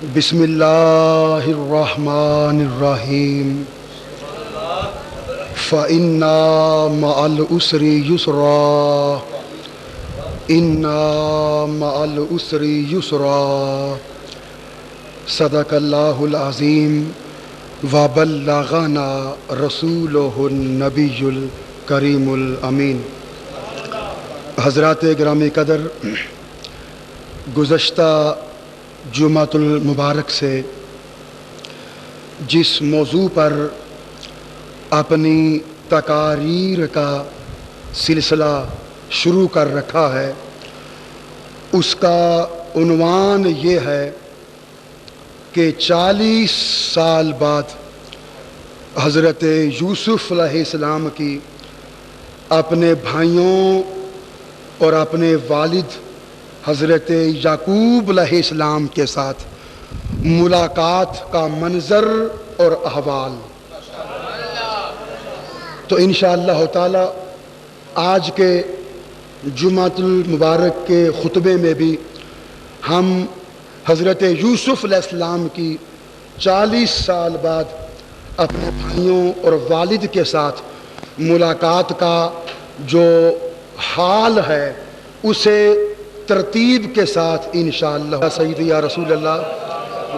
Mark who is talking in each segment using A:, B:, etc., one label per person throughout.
A: بسم اللہ الرحمن الرحیم فَإِنَّا مَعَ الْعُسْرِ يُسْرًا إِنَّا مَعَ الْعُسْرِ يُسْرًا صدق اللہ العظیم وبلغنا رسولہ النبی الکریم الامین۔ حضرات گرامی قدر، گزشتہ جمعۃ المبارک سے جس موضوع پر اپنی تقاریر کا سلسلہ شروع کر رکھا ہے، اس کا عنوان یہ ہے کہ 40 سال بعد حضرت یوسف علیہ السلام کی اپنے بھائیوں اور اپنے والد حضرت یعقوب علیہ السلام کے ساتھ ملاقات کا منظر اور احوال۔ تو انشاءاللہ تعالی آج کے جمعۃ المبارک کے خطبے میں بھی ہم حضرت یوسف علیہ السلام کی 40 سال بعد اپنے بھائیوں اور والد کے ساتھ ملاقات کا جو حال ہے اسے ترتیب کے ساتھ انشاءاللہ سیدی یا رسول اللہ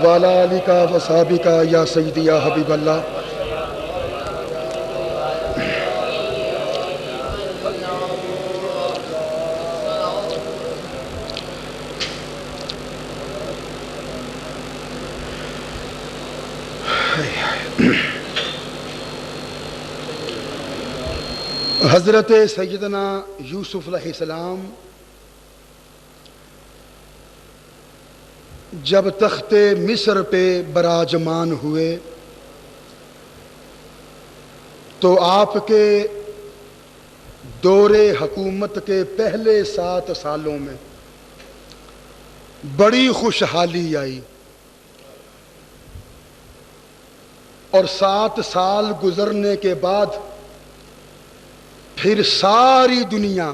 A: وعلی آلک و صحابک یا سیدی یا حبیب اللہ۔ حضرت سیدنا یوسف علیہ السلام جب تخت مصر پہ براجمان ہوئے تو آپ کے دور حکومت کے پہلے 7 سالوں میں بڑی خوشحالی آئی، اور 7 سال گزرنے کے بعد پھر ساری دنیا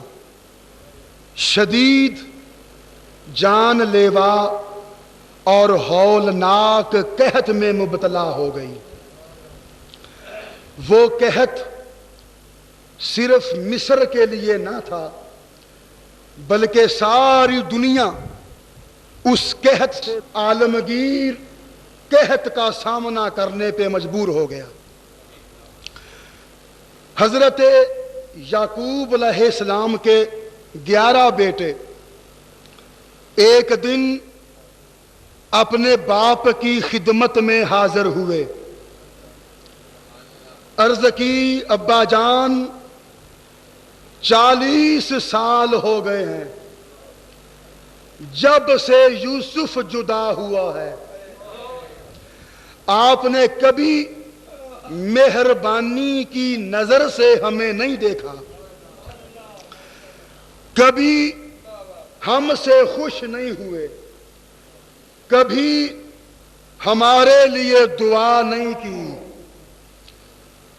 A: شدید جان لیوا اور ہولناک قحط میں مبتلا ہو گئی۔ وہ قحط صرف مصر کے لیے نہ تھا بلکہ ساری دنیا اس قحط سے عالمگیر قحط کا سامنا کرنے پہ مجبور ہو گیا۔ حضرت یعقوب علیہ السلام کے 11 بیٹے ایک دن اپنے باپ کی خدمت میں حاضر ہوئے، عرض کی ابا جان 40 سال ہو گئے ہیں جب سے یوسف جدا ہوا ہے، آپ نے کبھی مہربانی کی نظر سے ہمیں نہیں دیکھا، کبھی ہم سے خوش نہیں ہوئے، کبھی ہمارے لیے دعا نہیں کی۔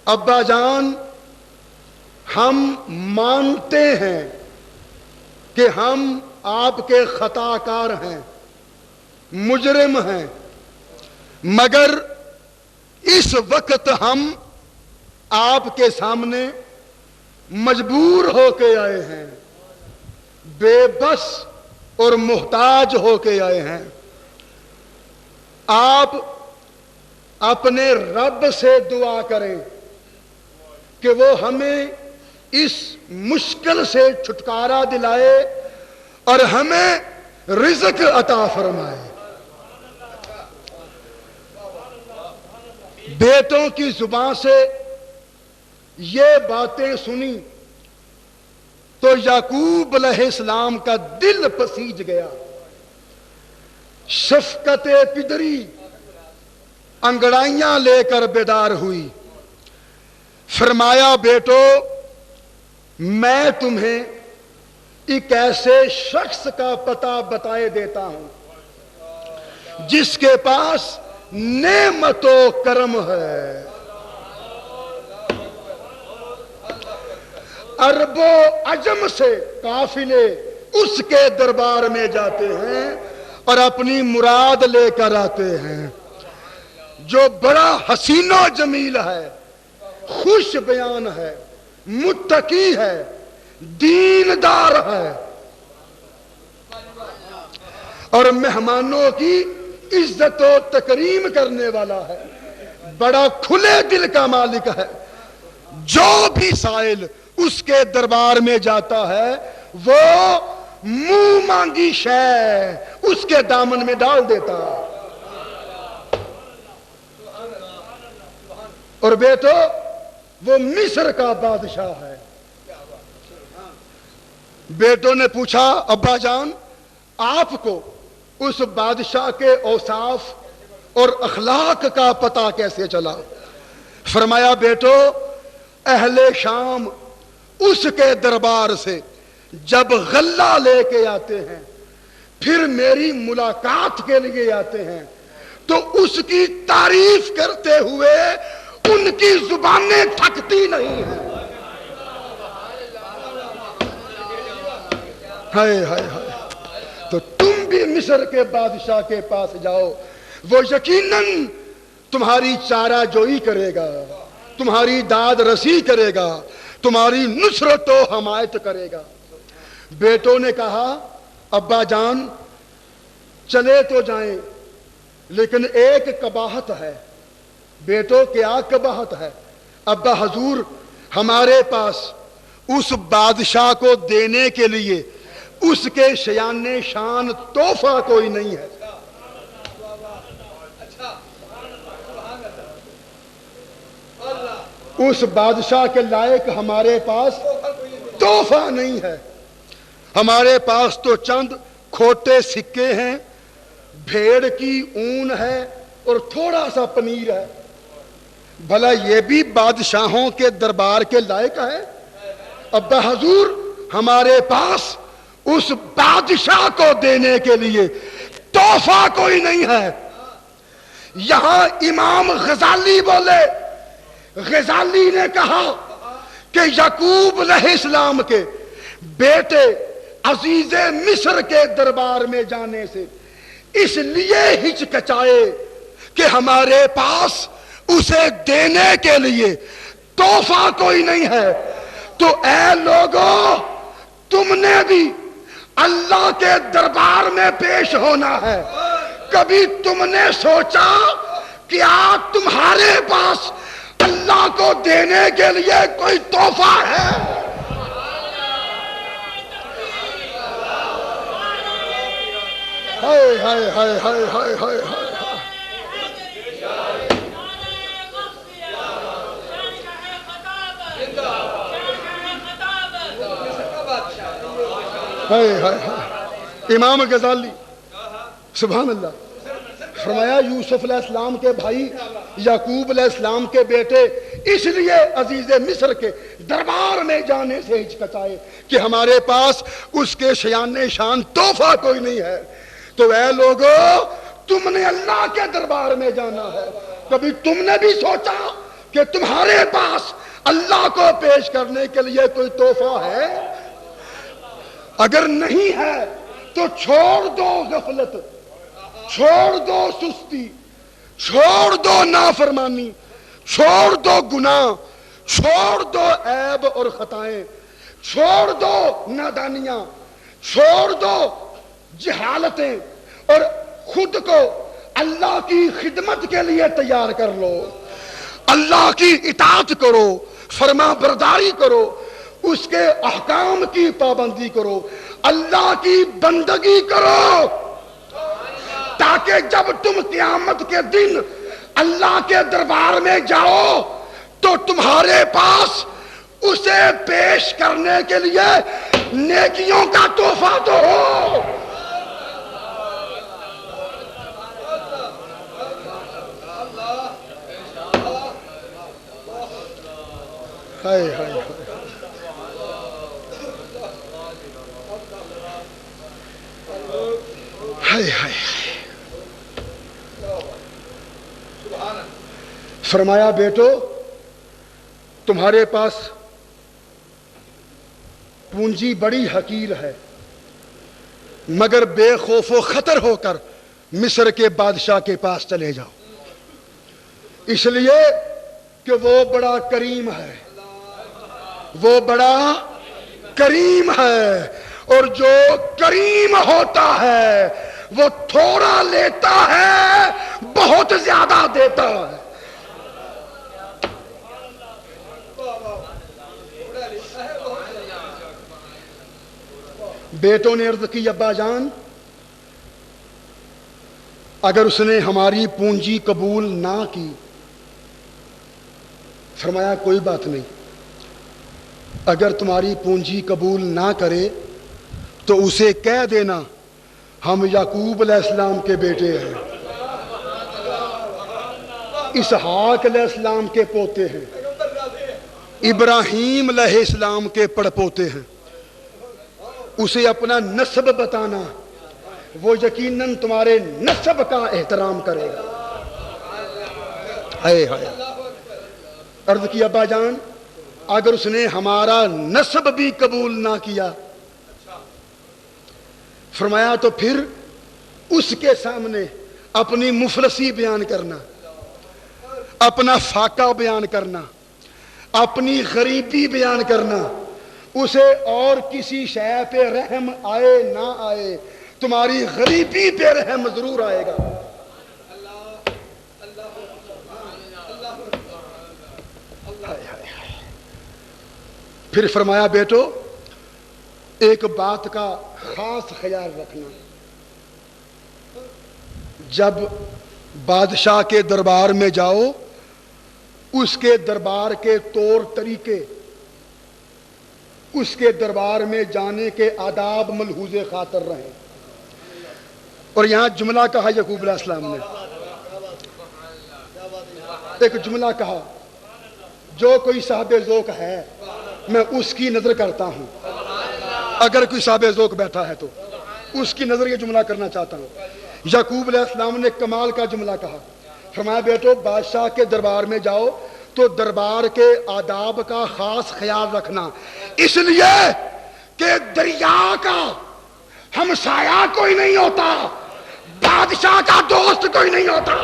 A: ابا جان، ہم مانتے ہیں کہ ہم آپ کے خطا کار ہیں، مجرم ہیں، مگر اس وقت ہم آپ کے سامنے مجبور ہو کے آئے ہیں، بے بس اور محتاج ہو کے آئے ہیں۔ آپ اپنے رب سے دعا کریں کہ وہ ہمیں اس مشکل سے چھٹکارا دلائے اور ہمیں رزق عطا فرمائے۔ بیٹوں کی زبان سے یہ باتیں سنی تو یعقوب علیہ السلام کا دل پسیج گیا، شفقت پدری انگڑائیاں لے کر بیدار ہوئی۔ فرمایا بیٹو، میں تمہیں ایک ایسے شخص کا پتہ بتائے دیتا ہوں جس کے پاس نعمت و کرم ہے۔ عرب و عجم سے قافلے اس کے دربار میں جاتے ہیں اور اپنی مراد لے کر آتے ہیں، جو بڑا حسین و جمیل ہے، خوش بیان ہے، متقی ہے، دیندار ہے، اور مہمانوں کی عزت و تکریم کرنے والا ہے، بڑا کھلے دل کا مالک ہے، جو بھی سائل اس کے دربار میں جاتا ہے وہ منہ مانگی شے اس کے دامن میں ڈال دیتا ہے۔ اور بیٹو وہ مصر کا بادشاہ ہے۔ بیٹوں نے پوچھا ابا جان آپ کو اس بادشاہ کے اوصاف اور اخلاق کا پتہ کیسے چلا؟ فرمایا بیٹو اہل شام اس کے دربار سے جب غلہ لے کے آتے ہیں پھر میری ملاقات کے لیے آتے ہیں تو اس کی تعریف کرتے ہوئے ان کی زبانیں تھکتی نہیں ہیں۔ ہائے ہائے ہائے، تو تم بھی مصر کے بادشاہ کے پاس جاؤ، وہ یقیناً تمہاری چارہ جوئی کرے گا، تمہاری داد رسی کرے گا، تمہاری نصرت و حمایت کرے گا۔ بیٹوں نے کہا ابا جان چلے تو جائیں لیکن ایک قباحت ہے۔ بیٹو کیا قباحت ہے؟ ابا حضور ہمارے پاس اس بادشاہ کو دینے کے لیے اس کے شیان شان تحفہ کوئی نہیں ہے۔ اس بادشاہ کے لائق ہمارے پاس تحفہ نہیں ہے، ہمارے پاس تو چند کھوٹے سکے ہیں، بھیڑ کی اون ہے اور تھوڑا سا پنیر ہے۔ بھلا یہ بھی بادشاہوں کے دربار کے لائق ہے؟ ابا حضور ہمارے پاس اس بادشاہ کو دینے کے لیے تحفہ کوئی نہیں ہے۔ یہاں امام غزالی بولے، غزالی نے کہا کہ یعقوب علیہ السلام کے بیٹے عزیز مصر کے دربار میں جانے سے اس لیے ہچکچائے کہ ہمارے پاس اسے دینے کے لیے تحفہ کوئی نہیں ہے۔ تو اے لوگو تم نے بھی اللہ کے دربار میں پیش ہونا ہے، کبھی تم نے سوچا کہ آج تمہارے پاس اللہ کو دینے کے لیے کوئی تحفہ ہے؟ ہائے ہائے ہائے ہائے ہائے ہائے ہائے ہائے ہائے۔ امام غزالی سبحان اللہ فرمایا یوسف علیہ السلام کے بھائی یعقوب علیہ السلام کے بیٹے اس لیے عزیز مصر کے دربار میں جانے سے ہچکچائے کہ ہمارے پاس اس کے شیان شان تحفہ کوئی نہیں ہے۔ تو اے لوگو تم نے اللہ کے دربار میں جانا ہے، کبھی تم نے بھی سوچا کہ تمہارے پاس اللہ کو پیش کرنے کے لیے کوئی تحفہ ہے؟ اگر نہیں ہے تو چھوڑ دو غفلت، چھوڑ دو سستی، چھوڑ دو نافرمانی، چھوڑ دو گناہ، چھوڑ دو عیب اور خطائیں، چھوڑ دو نادانیاں، چھوڑ دو جہالتیں اور خود کو اللہ کی خدمت کے لیے تیار کر لو، اللہ کی اطاعت کرو، فرما برداری کرو، اس کے احکام کی پابندی کرو، اللہ کی بندگی کرو، تاکہ جب تم قیامت کے دن اللہ کے دربار میں جاؤ تو تمہارے پاس اسے پیش کرنے کے لیے نیکیوں کا تحفہ تو ہو۔ ہائے ہائے ہائے ہائے۔ فرمایا بیٹو تمہارے پاس پونجی بڑی حقیر ہے، مگر بے خوف و خطر ہو کر مصر کے بادشاہ کے پاس چلے جاؤ، اس لیے کہ وہ بڑا کریم ہے، وہ بڑا کریم ہے، اور جو کریم ہوتا ہے وہ تھوڑا لیتا ہے، بہت زیادہ دیتا ہے۔ بیٹوں نے عرض کی ابا جان اگر اس نے ہماری پونجی قبول نہ کی، فرمایا کوئی بات نہیں، اگر تمہاری پونجی قبول نہ کرے تو اسے کہہ دینا ہم یعقوب علیہ السلام کے بیٹے ہیں، اسحاق علیہ السلام کے پوتے ہیں، ابراہیم علیہ السلام کے پڑپوتے ہیں، اسے اپنا نسب بتانا، وہ یقیناً تمہارے نسب کا احترام کرے گا۔ ہائے ہائے، عرض کی ابا جان اگر اس نے ہمارا نسب بھی قبول نہ کیا، فرمایا تو پھر اس کے سامنے اپنی مفلسی بیان کرنا، اپنا فاقہ بیان کرنا، اپنی غریبی بیان کرنا، اسے اور کسی شے پہ رحم آئے نہ آئے تمہاری غریبی پہ رحم ضرور آئے گا۔ پھر فرمایا بیٹو ایک بات کا خاص خیال رکھنا، جب بادشاہ کے دربار میں جاؤ اس کے دربار کے طور طریقے، اس کے دربار میں جانے کے آداب ملحوظ خاطر رہیں۔ اور یہاں جملہ کہا یعقوب علیہ السلام نے، ایک جملہ کہا جو کوئی صاحب ذوق ہے میں اس کی نظر کرتا ہوں، اگر کوئی صاحب ذوق بیٹھا ہے تو اس کی نظر یہ جملہ کرنا چاہتا ہوں۔ یعقوب علیہ السلام نے کمال کا جملہ کہا، فرمایا بیٹو بادشاہ کے دربار میں جاؤ تو دربار کے آداب کا خاص خیال رکھنا، اس لیے کہ دریا کا ہمسایہ کوئی نہیں ہوتا، بادشاہ کا دوست کوئی نہیں ہوتا۔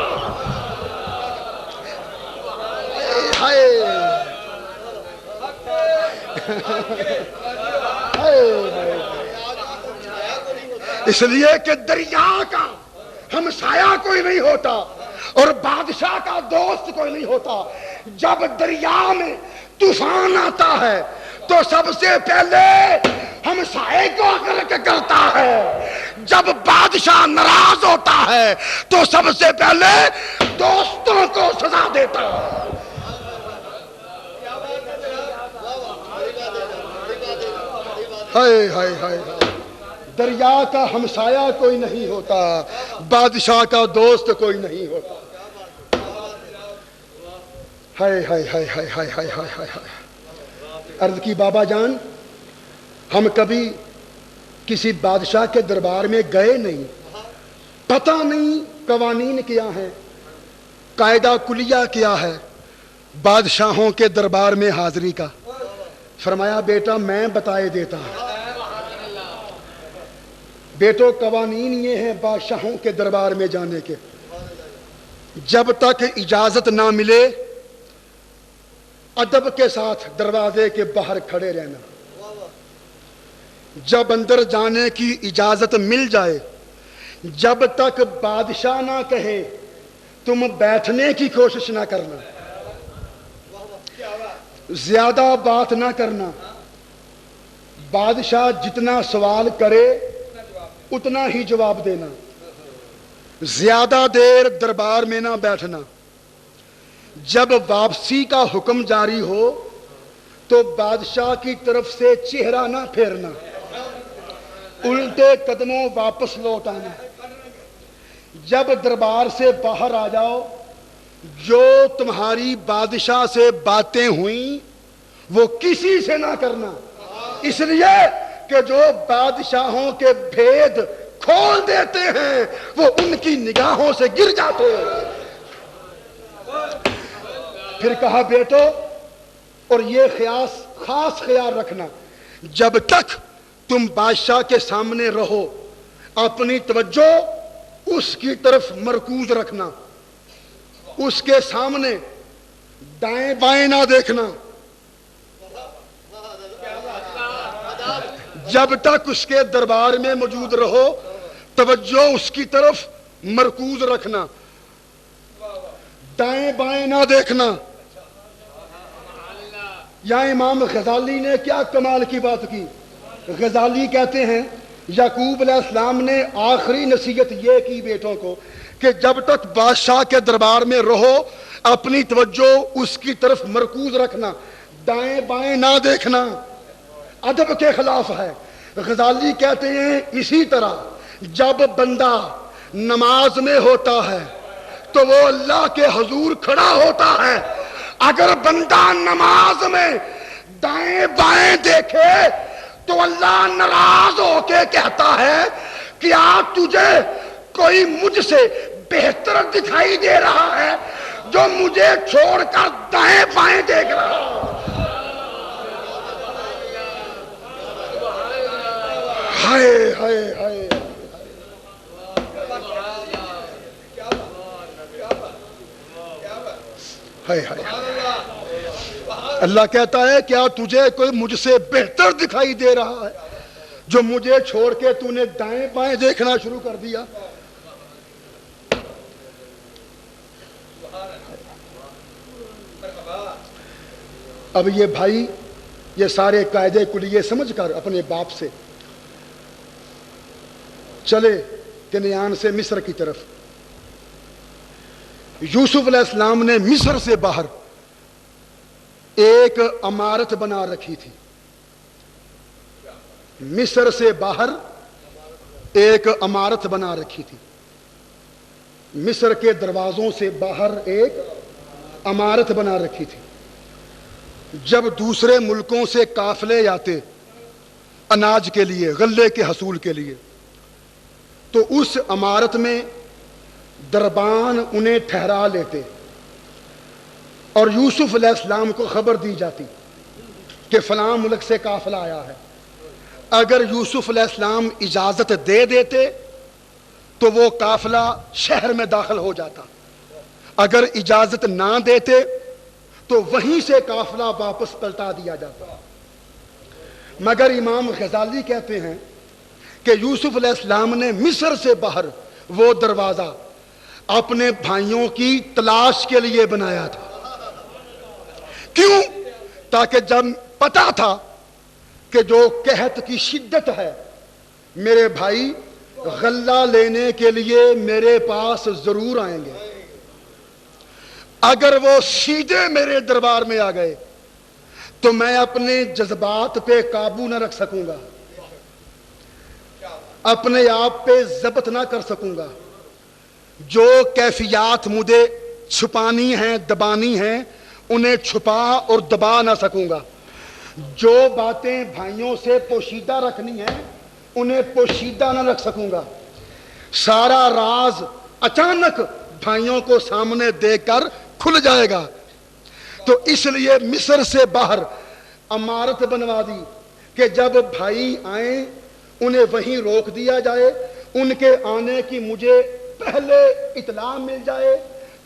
A: اس لیے کہ دریا کا ہمسایہ کوئی نہیں ہوتا اور بادشاہ کا دوست کوئی نہیں ہوتا۔ جب دریا میں طوفان آتا ہے تو سب سے پہلے ہمسائے کو غرق کرتا ہے، جب بادشاہ ناراض ہوتا ہے تو سب سے پہلے دوستوں کو سزا دیتا ہے۔ ہائے ہائے ہائے، دریا کا ہمسایہ کوئی نہیں ہوتا، بادشاہ کا دوست کوئی نہیں ہوتا۔ ہائے ہائے ہائے ہائے ہائے ہائے ہائے ہائے، عرض کی بابا جان ہم کبھی کسی بادشاہ کے دربار میں گئے نہیں، پتہ نہیں قوانین کیا ہیں، قاعدہ کلیہ کیا ہے بادشاہوں کے دربار میں حاضری کا۔ فرمایا بیٹا میں بتائے دیتا ہوں، بیٹو قوانین یہ ہیں بادشاہوں کے دربار میں جانے کے، جب تک اجازت نہ ملے ادب کے ساتھ دروازے کے باہر کھڑے رہنا، جب اندر جانے کی اجازت مل جائے جب تک بادشاہ نہ کہے تم بیٹھنے کی کوشش نہ کرنا، زیادہ بات نہ کرنا، بادشاہ جتنا سوال کرے اتنا ہی جواب دینا، زیادہ دیر دربار میں نہ بیٹھنا، جب واپسی کا حکم جاری ہو تو بادشاہ کی طرف سے چہرہ نہ پھیرنا، الٹے قدموں واپس لوٹ آنا، جب دربار سے باہر آ جاؤ جو تمہاری بادشاہ سے باتیں ہوئیں وہ کسی سے نہ کرنا، اس لیے کہ جو بادشاہوں کے بھید کھول دیتے ہیں وہ ان کی نگاہوں سے گر جاتے ہیں۔ پھر کہا بیٹو اور یہ خاص خیال رکھنا، جب تک تم بادشاہ کے سامنے رہو اپنی توجہ اس کی طرف مرکوز رکھنا، اس کے سامنے دائیں بائیں نہ دیکھنا، جب تک اس کے دربار میں موجود رہو توجہ اس کی طرف مرکوز رکھنا، دائیں بائیں نہ دیکھنا۔ یا امام غزالی نے کیا کمال کی بات کی، غزالی کہتے ہیں یعقوب علیہ السلام نے آخری نصیحت یہ کی بیٹوں کو کہ جب تک بادشاہ کے دربار میں رہو اپنی توجہ اس کی طرف مرکوز رکھنا، دائیں بائیں نہ دیکھنا، ادب کے خلاف ہے۔ غزالی کہتے ہیں اسی طرح جب بندہ نماز میں ہوتا ہے تو وہ اللہ کے حضور کھڑا ہوتا ہے، اگر بندہ نماز میں دائیں بائیں دیکھے تو اللہ ناراض ہو کے کہتا ہے کہ آج تجھے کوئی مجھ سے بہتر دکھائی دے رہا ہے جو مجھے چھوڑ کر دائیں بائیں دیکھ رہا ہے۔ ہائے ہائے ہائے، ہائے ہائے، اللہ کہتا ہے کیا تجھے کوئی مجھ سے بہتر دکھائی دے رہا ہے جو مجھے چھوڑ کے تو نے دائیں بائیں دیکھنا شروع کر دیا۔ اب یہ بھائی یہ سارے قاعدے کلیے سمجھ کر اپنے باپ سے چلے کنعان سے مصر کی طرف۔ یوسف علیہ السلام نے مصر سے باہر ایک عمارت بنا رکھی تھی، مصر سے باہر ایک عمارت بنا رکھی تھی، مصر کے دروازوں سے باہر ایک عمارت بنا رکھی تھی۔ جب دوسرے ملکوں سے قافلے آتے اناج کے لیے، غلے کے حصول کے لیے، تو اس عمارت میں دربان انہیں ٹھہرا لیتے اور یوسف علیہ السلام کو خبر دی جاتی کہ فلاں ملک سے قافلہ آیا ہے۔ اگر یوسف علیہ السلام اجازت دے دیتے تو وہ قافلہ شہر میں داخل ہو جاتا، اگر اجازت نہ دیتے تو وہیں سے قافلہ واپس پلٹا دیا جاتا۔ مگر امام غزالی کہتے ہیں کہ یوسف علیہ السلام نے مصر سے باہر وہ دروازہ اپنے بھائیوں کی تلاش کے لیے بنایا تھا۔ کیوں؟ تاکہ جب پتا تھا کہ جو قحط کی شدت ہے میرے بھائی غلہ لینے کے لیے میرے پاس ضرور آئیں گے، اگر وہ سیدھے میرے دربار میں آ گئے تو میں اپنے جذبات پہ قابو نہ رکھ سکوں گا، اپنے آپ پہ ضبط نہ کر سکوں گا، جو کیفیات مجھے چھپانی ہیں دبانی ہیں انہیں چھپا اور دبا نہ سکوں گا، جو باتیں بھائیوں سے پوشیدہ رکھنی ہیں انہیں پوشیدہ نہ رکھ سکوں گا، سارا راز اچانک بھائیوں کو سامنے دے کر کھل جائے گا۔ تو اس لیے مصر سے باہر عمارت بنوا دی کہ جب بھائی آئیں انہیں وہیں روک دیا جائے، ان کے آنے کی مجھے پہلے اطلاع مل جائے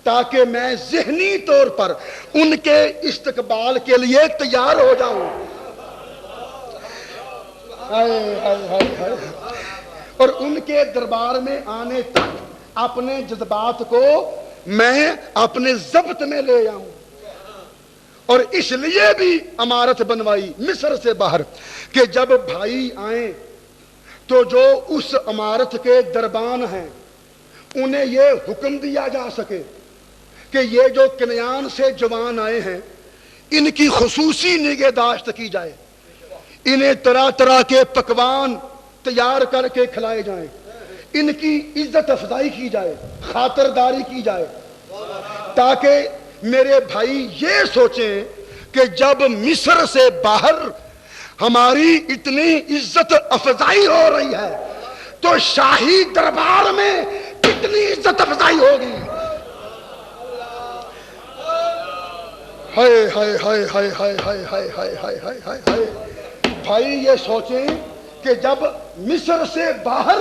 A: تاکہ میں ذہنی طور پر ان کے استقبال کے لیے تیار ہو جاؤں۔ اور ان کے دربار میں آنے تک اپنے جذبات کو میں اپنے ضبط میں لے آؤں، اور اس لیے بھی عمارت بنوائی مصر سے باہر کہ جب بھائی آئیں تو جو اس عمارت کے دربان ہیں انہیں یہ حکم دیا جا سکے کہ یہ جو کنعان سے جوان آئے ہیں ان کی خصوصی نگہداشت کی جائے، انہیں طرح طرح کے پکوان تیار کر کے کھلائے جائیں، ان کی عزت افزائی کی جائے، خاطرداری کی جائے، تاکہ میرے بھائی یہ سوچیں کہ جب مصر سے باہر ہماری اتنی عزت افزائی ہو رہی ہے تو شاہی دربار میں کتنی عزت افزائی ہوگی۔ ہائے ہائے ہائے ہائے ہائے ہائے ہائے ہائے ہائے ہائے ہائے ہائے، بھائی یہ سوچیں کہ جب مصر سے باہر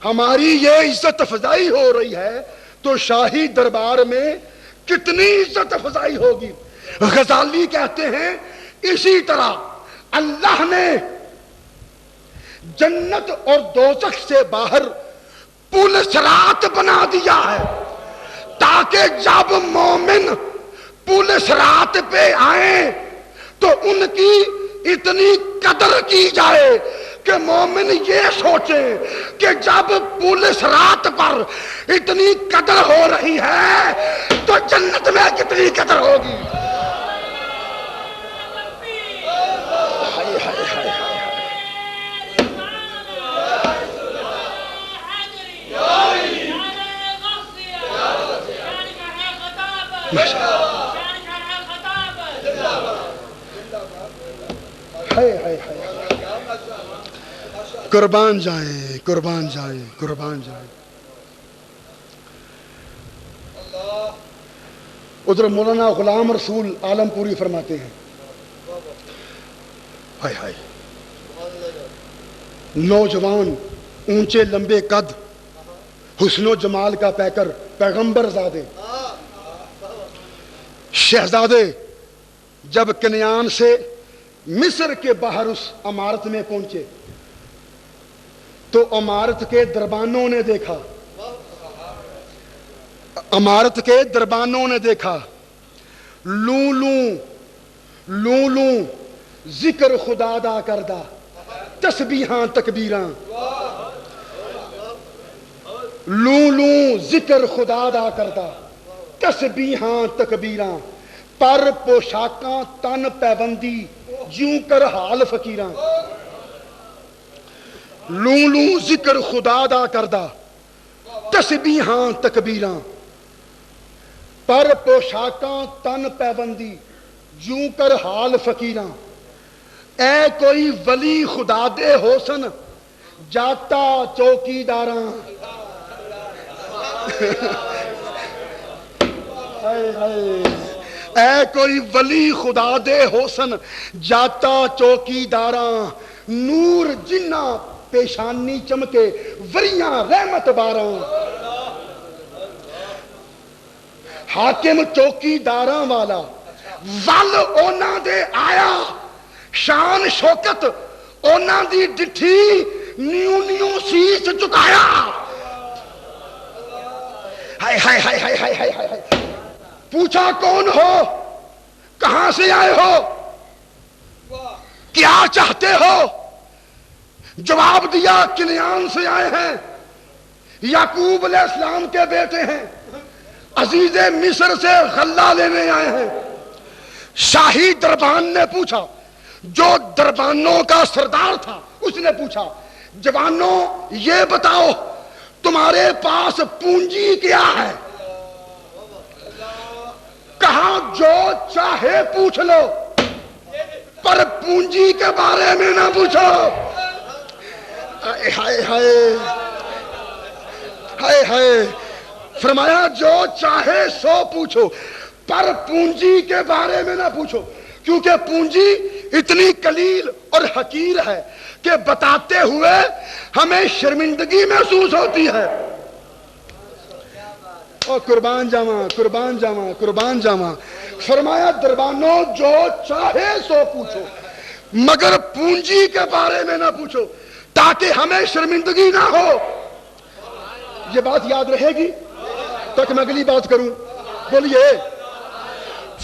A: ہماری یہ عزت افزائی ہو رہی ہے تو شاہی دربار میں کتنی عزت افزائی ہوگی. غزالی کہتے ہیں اسی طرح اللہ نے جنت اور دوزخ سے باہر پل صراط بنا دیا ہے تاکہ جب مومن پل صراط پہ آئیں تو ان کی اتنی قدر کی جائے کہ مومن یہ سوچیں کہ جب پل صراط پر اتنی قدر ہو رہی ہے تو جنت میں کتنی قدر ہوگی. قربان جائیں قربان جائیں قربان جائیں. ادھر مولانا غلام رسول عالم پوری فرماتے ہیں ہائے ہائے نوجوان اونچے لمبے قد حسن و جمال کا پیکر پیغمبر زادے شہزادے جب کنعان سے مصر کے باہر اس عمارت میں پہنچے تو عمارت کے دربانوں نے دیکھا عمارت کے دربانوں نے دیکھا لوں لوں لوں ذکر خدا دا کردہ تسبیحاں تکبیراں لوں لوں ذکر خدا دا کردہ تسبیحاں تکبیراں پر پوشاکاں تن پیبندی جوں کر حال فقیراں لوں لوں ذکر خدا دا کردہ تسبیحاں تکبیراں پر پوشاکاں تن پیبندی جوں کر حال فقیراں. اے کوئی ولی خدا دے حسن جاتا چوکی داراں اے کوئی ولی خدا دے حسن جاتا چوکی داراں نور جنہ پیشانی چمکے وریاں رحمت باراں. حاکم چوکی داراں والا ول اونا دے آیا شان شوکت اونا دی ڈٹھی نیو نیو سیس چکایا. ہائے ہائے ہائے ہائے ہائے ہائے ہائے. پوچھا کون ہو کہاں سے آئے ہو کیا چاہتے ہو جواب دیا کنعان سے آئے ہیں یعقوب علیہ السلام کے بیٹے ہیں عزیز مصر سے غلہ لینے آئے ہیں. شاہی دربان نے پوچھا جو دربانوں کا سردار تھا اس نے پوچھا جوانوں یہ بتاؤ تمہارے پاس پونجی کیا ہے. کہا جو چاہے پوچھ لو پر پونجی کے بارے میں نہ پوچھو. ہائے ہائے ہائے ہائے. فرمایا جو چاہے سو پوچھو پر پونجی کے بارے میں نہ پوچھو کیونکہ پونجی اتنی قلیل اور حقیر ہے کہ بتاتے ہوئے ہمیں شرمندگی محسوس ہوتی ہے. اور قربان جاواں قربان جاواں قربان جاواں. فرمایا دربانوں جو چاہے سو پوچھو مگر پونجی کے بارے میں نہ پوچھو تاکہ ہمیں شرمندگی نہ ہو. یہ بات یاد رہے گی تک میں اگلی بات کروں. بولیے.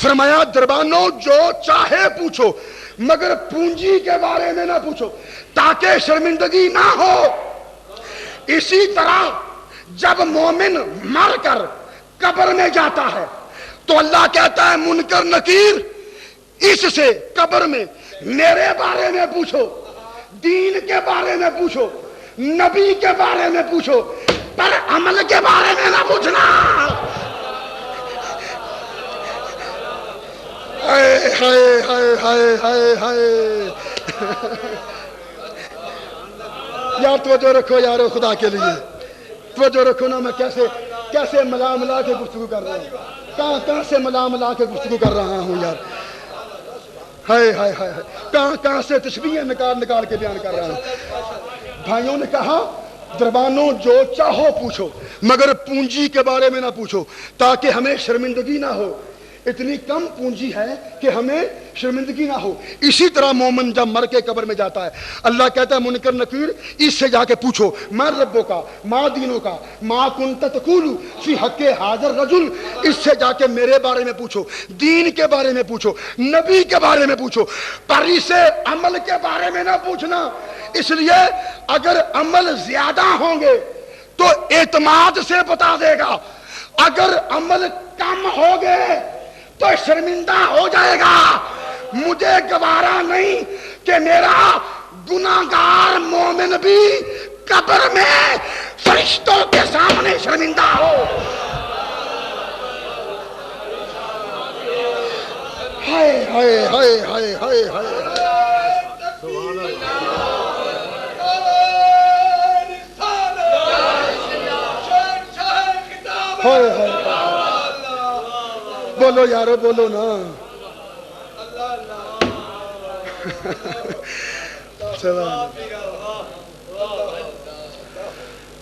A: فرمایا دربانوں جو چاہے پوچھو مگر پونجی کے بارے میں نہ پوچھو تاکہ شرمندگی نہ ہو. اسی طرح جب مومن مر کر قبر میں جاتا ہے تو اللہ کہتا ہے منکر نکیر اس سے قبر میں میرے بارے میں پوچھو دین کے بارے میں پوچھو نبی کے بارے میں پوچھو پر عمل کے بارے میں نہ پوچھنا. ہائے ہائے ہائے ہائے ہائے ہائے. یار توجہ رکھو یار خدا کے لیے توجہ رکھو نا. میں کیسے ملا ملا کے گفتگو کر رہا ہوں کہاں سے ملا ملا کے گفتگو کر رہا ہوں یار. ہائے ہائے ہائے کہاں سے تشبیہیں نکال کے بیان کر رہا ہوں. بھائیوں نے کہا دربانوں جو چاہو پوچھو مگر پونجی کے بارے میں نہ پوچھو تاکہ ہمیں شرمندگی نہ ہو. اتنی کم پونجی ہے کہ ہمیں شرمندگی نہ ہو. اسی طرح مومن جب مر کے قبر میں جاتا ہے اللہ کہتا ہے منکر نکیر اس سے جا کے پوچھو ما ربوں کا ما دینوں کا ما کنت تقول فی حق حاضر رجل. اس سے جا کے میرے بارے میں پوچھو, دین کے بارے میں پوچھو, نبی کے بارے میں پوچھو, پر اسے عمل کے بارے میں نہ پوچھنا. اس لیے اگر عمل زیادہ ہوں گے تو اعتماد سے بتا دے گا, اگر عمل کم ہو گئے تو شرمندہ ہو جائے گا. مجھے گوارا نہیں کہ میرا گناہگار مومن بھی قبر میں فرشتوں کے سامنے شرمندہ ہو. ہائے ہائے ہائے ہائے ہائے ہائے ہائے ہائے. بولو یارو بولو نا.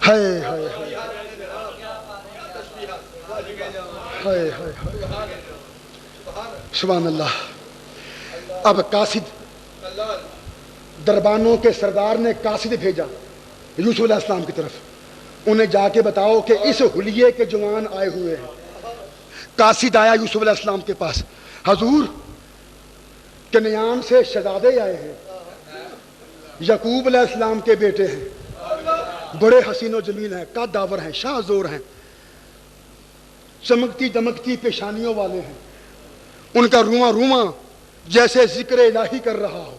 A: ہائے ہائے ہائے ہائے سبحان اللہ. اب قاصد دربانوں کے سردار نے قاصد بھیجا یوسف علیہ السلام کی طرف, انہیں جا کے بتاؤ کہ اس حلیے کے جوان آئے ہوئے ہیں. قاصد آیا یوسف علیہ السلام کے پاس, حضور کنعان سے شہزادے آئے ہیں, یعقوب علیہ السلام کے بیٹے ہیں, بڑے حسین و جمیل ہیں, قد داور ہیں, شاہ زور ہیں, چمکتی دمکتی پیشانیوں والے ہیں, ان کا رواں رواں جیسے ذکر الہی کر رہا ہو.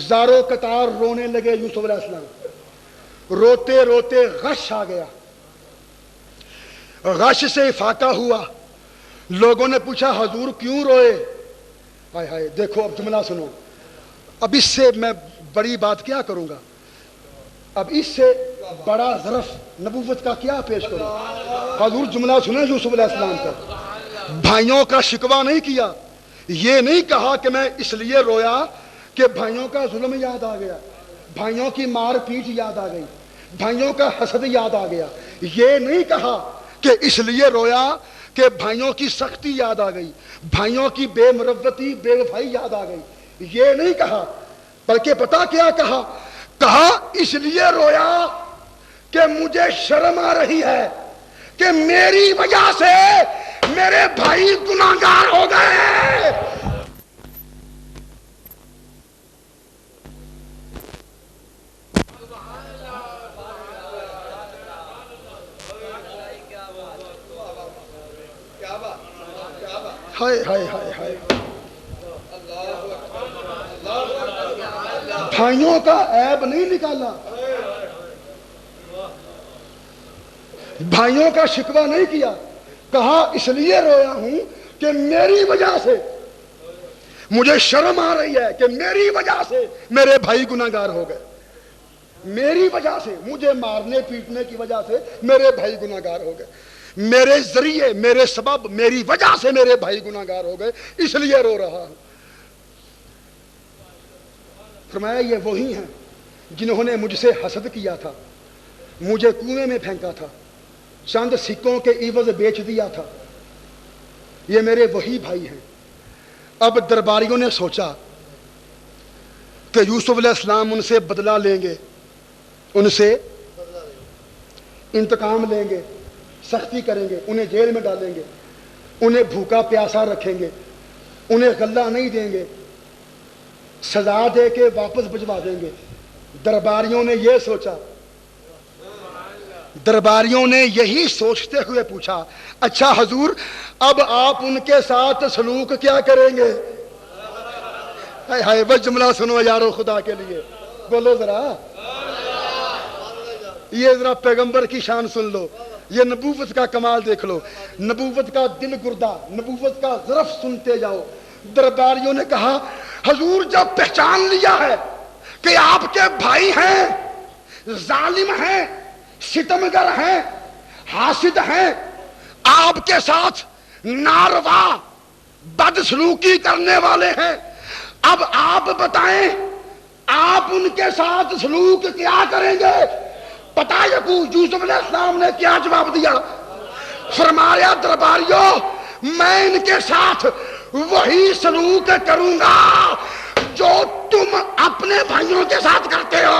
A: زارو قطار رونے لگے یوسف علیہ السلام, روتے روتے غش آ گیا, غش سے افاقہ ہوا. لوگوں نے پوچھا حضور کیوں روئے؟ ہائے ہائے دیکھو اب جملہ سنو, اب اس سے میں بڑی بات کیا کروں گا, اب اس سے بڑا ظرف نبوت کا کیا پیش کروں. حضور جملہ سنیں یوسف علیہ السلام کا, بھائیوں کا شکوہ نہیں کیا, یہ نہیں کہا کہ میں اس لیے رویا کہ بھائیوں کا ظلم یاد آ گیا, بھائیوں کی مار پیٹ یاد آ گئی, بھائیوں کا حسد یاد آ گیا. یہ نہیں کہا کہ اس لیے رویا کہ بھائیوں کی سختی یاد آ گئی, بھائیوں کی بے مروتی بے وفائی یاد آ گئی. یہ نہیں کہا, بلکہ پتا کیا کہا, کہا اس لیے رویا کہ مجھے شرم آ رہی ہے کہ میری وجہ سے میرے بھائی گناہگار ہو گئے. ہائے ہائے ہائے ہائے. بھائیوں کا عیب نہیں نکالا, بھائیوں کا شکوہ نہیں کیا, کہا اس لیے رویا ہوں کہ میری وجہ سے مجھے شرم آ رہی ہے کہ میری وجہ سے میرے بھائی گناہگار ہو گئے, میری وجہ سے, مجھے مارنے پیٹنے کی وجہ سے میرے بھائی گناہگار ہو گئے, میرے ذریعے میرے سبب میری وجہ سے میرے بھائی گناہگار ہو گئے, اس لیے رو رہا ہوں. فرمایا یہ وہی ہیں جنہوں نے مجھ سے حسد کیا تھا, مجھے کنویں میں پھینکا تھا, چند سکوں کے عوض بیچ دیا تھا, یہ میرے وہی بھائی ہیں. اب درباریوں نے سوچا کہ یوسف علیہ السلام ان سے بدلہ لیں گے, ان سے انتقام لیں گے, سختی کریں گے, انہیں جیل میں ڈالیں گے, انہیں بھوکا پیاسا رکھیں گے, انہیں غلہ نہیں دیں گے, سزا دے کے واپس بھجوا دیں گے. درباریوں نے یہ سوچا, درباریوں نے یہی سوچتے ہوئے پوچھا اچھا حضور اب آپ ان کے ساتھ سلوک کیا کریں گے؟ ہائے ہائے بس جملہ سنو یارو خدا کے لیے, بولو ذرا, یہ ذرا پیغمبر کی شان سن لو, یہ نبوت کا کمال دیکھ لو, نبوت کا دل گردہ, نبوت کا ظرف سنتے جاؤ. درباریوں نے کہا حضور جب پہچان لیا ہے کہ آپ کے بھائی ہیں, ظالم ہیں, ستمگر ہیں, حاسد ہیں, آپ کے ساتھ ناروا بدسلوکی کرنے والے ہیں, اب آپ بتائیں آپ ان کے ساتھ سلوک کیا کریں گے؟ پتہ یوسف علیہ السلام نے کیا جواب دیا؟ فرمایا درباریوں میں ان کے ساتھ وہی سلوک کروں گا جو تم اپنے بھائیوں کے ساتھ کرتے ہو.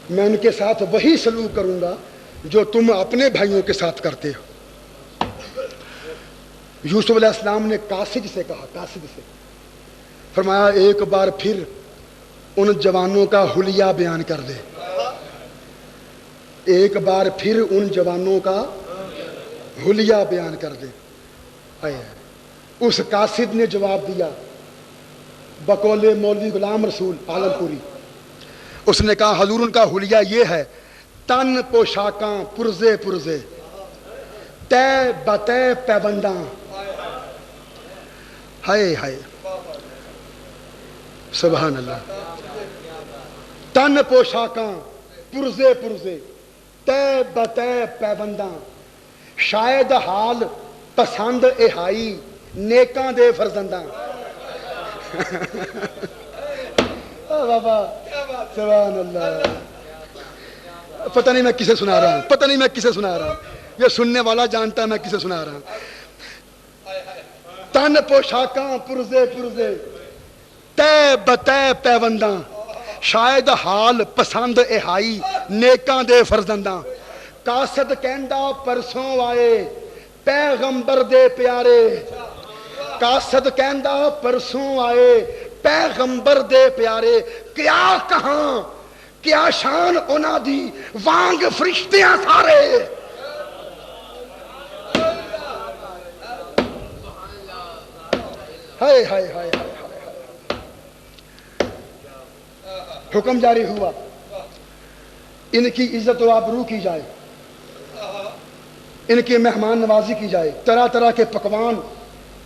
A: میں ان کے ساتھ وہی سلوک کروں گا جو تم اپنے بھائیوں کے ساتھ کرتے ہو. یوسف علیہ السلام نے قاصد سے کہا، قاصد سے فرمایا ایک بار پھر ان جوانوں کا حلیہ بیان کر دے. ایک بار پھر ان جوانوں کا حلیہ بیان کر دے. اس قاصد نے جواب دیا بقول مولوی غلام رسول عالم پوری. اس نے کہا حضور ان کا حلیہ یہ ہے تن پوشاکاں پرزے پرزے تے بتے پیبنداں. ہائے ہائے سبحان اللہ. تن پوشاکاں پرزے پرزے تے بتے پیبنداں شاید حال پسند اہائی نیکاں دے فرزنداں. بابا سبحان اللہ. پتہ نہیں میں کسے سنا رہا ہوں، پتہ نہیں میں کسے سنا رہا ہوں، یہ سننے والا جانتا ہے میں کسے سنا رہا ہوں. تن پوشاکاں پرزے پرزے تے بتے پیونداں شاید حال پسند اہائی نیکاں دے فرزنداں. قاصد کہندا پرسوں آئے پیغمبر دے پیارے. قاصد کہندا پرسوں آئے پیغمبر دے پیارے. کیا کہاں کیا شان انہاں دی وانگ فرشتیاں سارے. ہائے ہائے ہائے حکم جاری ہوا ان کی عزت و آبرو کی جائے، ان کی مہمان نوازی کی جائے، طرح طرح کے پکوان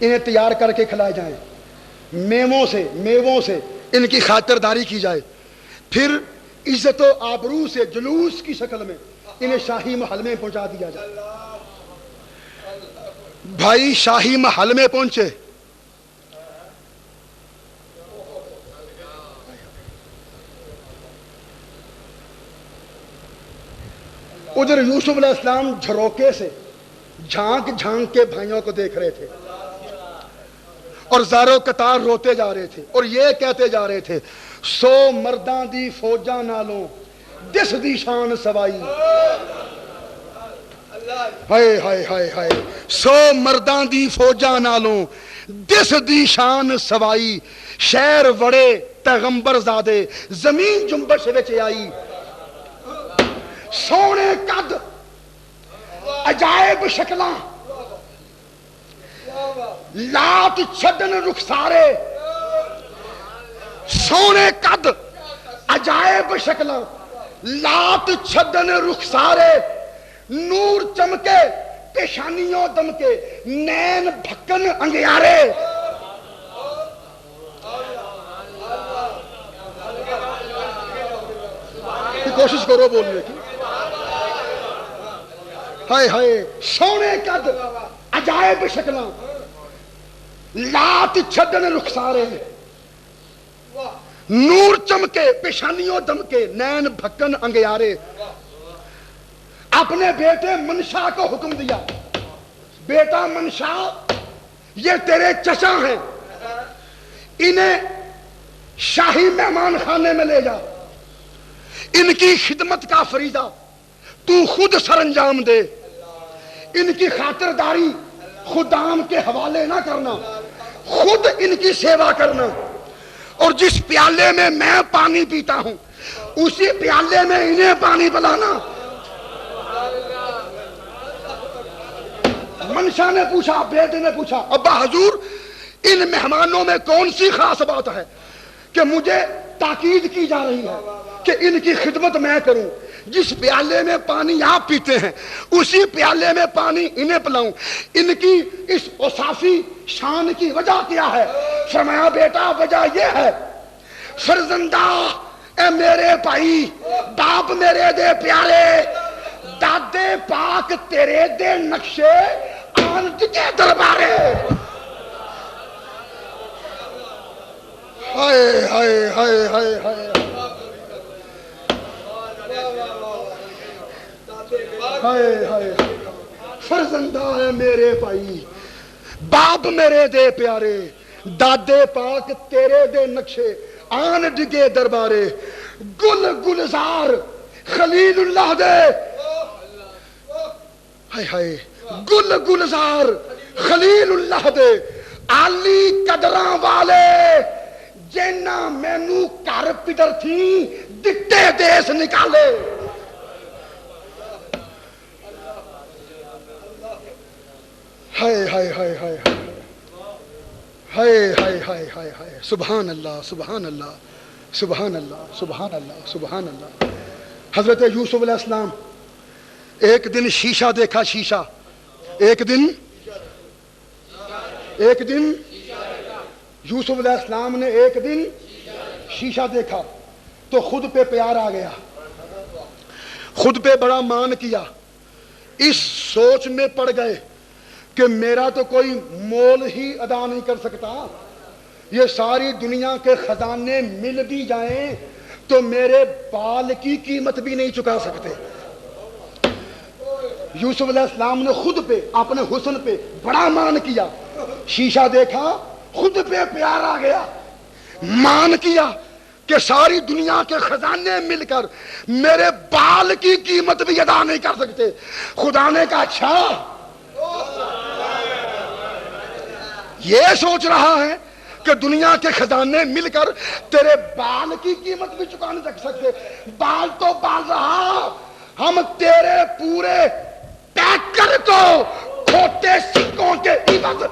A: انہیں تیار کر کے کھلائے جائیں، میووں سے ان کی خاطرداری کی جائے. پھر عزت و آبرو سے جلوس کی شکل میں انہیں شاہی محل میں پہنچا دیا جائے. بھائی شاہی محل میں پہنچے. ادھر یوسف علیہ السلام جھروکے سے جھانک جھانک کے بھائیوں کو دیکھ رہے تھے اور زارو قطار روتے جا رہے تھے اور یہ کہتے جا رہے تھے 100 مرداں دی فوجاں نالوں دس دی شان سوائی. ہائے ہائے ہائے ہائے 100 مرداں دی فوجاں نالوں دس دی شان سوائی. شہر وڑے پیغمبر زادے زمین جنبش وچ آئی. سونے قد عجائب شکلاں لات چھڈن رخسارے. سونے قد عجائب شکلاں لات چھڈن رخسارے. نور چمکے پیشانیوں دمکے نین بھکن انگیارے. کوشش کرو بولنے کی. ہائے ہائے سونے قد عجائب شکلاں لات چھڈن رخسارے. نور چمکے پیشانیوں دمکے نین بھکن انگیارے. اپنے بیٹے منشا کو حکم دیا بیٹا منشا یہ تیرے چچا ہیں، انہیں شاہی مہمان خانے میں لے جا. ان کی خدمت کا فریضہ تو خود سر انجام دے. ان کی خاطرداری خدام کے حوالے نہ کرنا، خود ان کی سیوا کرنا. اور جس پیالے میں میں پانی پیتا ہوں اسی پیالے میں انہیں پانی پلانا. منشا نے پوچھا، بیٹے نے پوچھا ابا حضور ان مہمانوں میں کون سی خاص بات ہے کہ مجھے تاکید کی جا رہی ہے کہ ان کی خدمت میں کروں. جس پیالے میں پانی آپ پیتے ہیں اسی پیالے میں پانی انہیں پلاؤں. ان کی اس اوصافی شان کی وجہ کیا ہے؟ فرمایا بیٹا وجہ یہ ہے فرزندہ اے میرے بھائی باپ میرے دے پیارے دادے پاک تیرے دے نقشے آنت کے دربارے. ہائے ہائے ہائے ہائے ہائے ہائے ہائے فرزندہ ہے میرے بھائی باپ میرے دے پیارے دادے پاک تیرے دے نقشے آن ڈگے دربارے. گل گلزار خلیل اللہ دے ہائے ہائے گل گلزار خلیل اللہ دے عالی قدراں والے جینا مینو کر پدر تھی دتے دیس نکالے. ہائے ہائے ہائے ہائے ہائے ہائے ہائے ہائے ہائے سبحان اللہ سبحان اللہ سبحان اللہ سبحان اللہ سبحان اللہ. حضرت یوسف علیہ السلام ایک دن شیشہ دیکھا. شیشہ ایک دن یوسف علیہ السلام نے ایک دن شیشہ دیکھا تو خود پہ پیار آ گیا, خود پہ بڑا مان کیا. اس سوچ میں پڑ گئے کہ میرا تو کوئی مول ہی ادا نہیں کر سکتا, یہ ساری دنیا کے خزانے مل بھی جائیں تو میرے بال کی قیمت بھی نہیں چکا سکتے. یوسف علیہ السلام نے خود پہ اپنے حسن پہ بڑا مان کیا. شیشہ دیکھا خود پہ پیار آ گیا, مان کیا کہ ساری دنیا کے خزانے مل کر میرے بال کی قیمت بھی ادا نہیں کر سکتے. خدا نے کہا اچھا یہ سوچ رہا ہے کہ دنیا کے خزانے مل کر تیرے بال کی قیمت بھی چکا نہیں سکتے. بال تو بال رہا, ہم تیرے پورے پیکر کو کھوٹے سکوں کے عوض